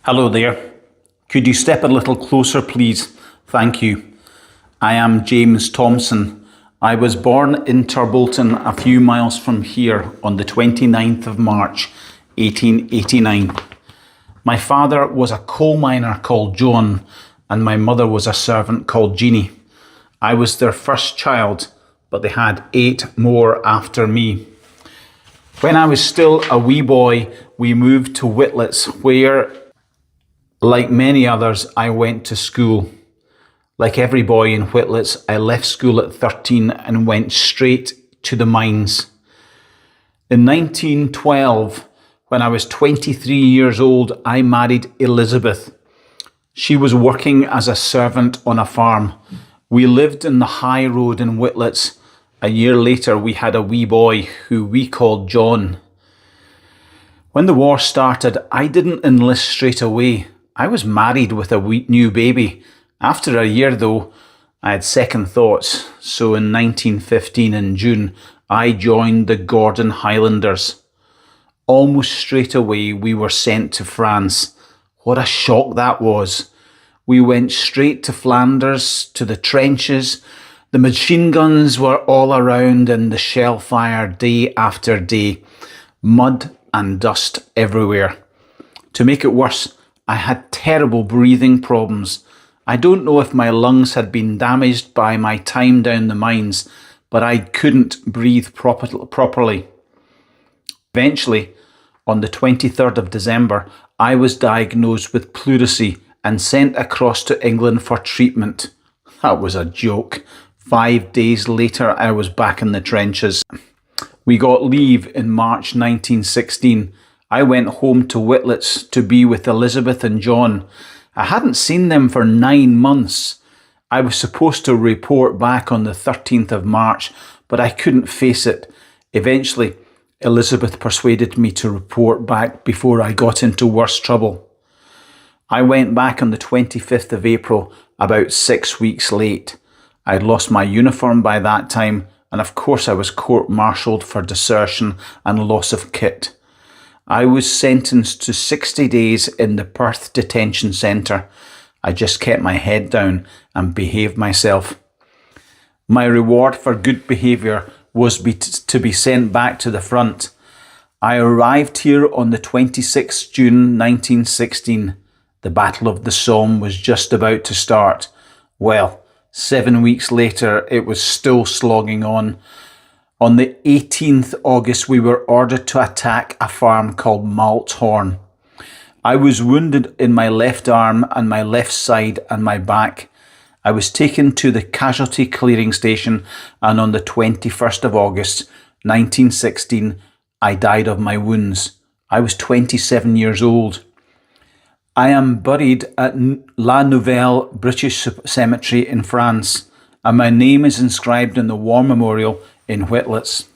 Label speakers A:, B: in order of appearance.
A: Hello there. Could you step a little closer, please? Thank you. I am James Thomson. I was born in Turbolton, a few miles from here, on the 29th of March, 1889. My father was a coal miner called John, and my mother was a servant called Jeanie. I was their first child, but they had 8 more after me. When I was still a wee boy, we moved to Whitlets, where, like many others, I went to school. Like every boy in Whitlets, I left school at 13 and went straight to the mines. In 1912, when I was 23 years old, I married Elizabeth. She was working as a servant on a farm. We lived in the high road in Whitlets. A year later, we had a wee boy who we called John. When the war started, I didn't enlist straight away. I was married with a new baby. After a year, though, I had second thoughts. So in 1915, in June, I joined the Gordon Highlanders. Almost straight away, we were sent to France. What a shock that was. We went straight to Flanders, to the trenches. The machine guns were all around and the shell fire day after day. Mud and dust everywhere. To make it worse, I had terrible breathing problems. I don't know if my lungs had been damaged by my time down the mines, but I couldn't breathe properly. Eventually, on the 23rd of December, I was diagnosed with pleurisy and sent across to England for treatment. That was a joke. 5 days later, I was back in the trenches. We got leave in March 1916. I went home to Whitlets to be with Elizabeth and John. I hadn't seen them for 9 months. I was supposed to report back on the 13th of March, but I couldn't face it. Eventually, Elizabeth persuaded me to report back before I got into worse trouble. I went back on the 25th of April, about 6 weeks late. I'd lost my uniform by that time, and of course I was court-martialed for desertion and loss of kit. I was sentenced to 60 days in the Perth Detention Centre. I just kept my head down and behaved myself. My reward for good behaviour was to be sent back to the front. I arrived here on the 26th June 1916. The Battle of the Somme was just about to start. Well, 7 weeks later, it was still slogging on. On the 18th August, we were ordered to attack a farm called Malthorn. I was wounded in my left arm and my left side and my back. I was taken to the casualty clearing station, and on the 21st of August, 1916, I died of my wounds. I was 27 years old. I am buried at La Nouvelle British Cemetery in France, and my name is inscribed in the War Memorial in Whitlets.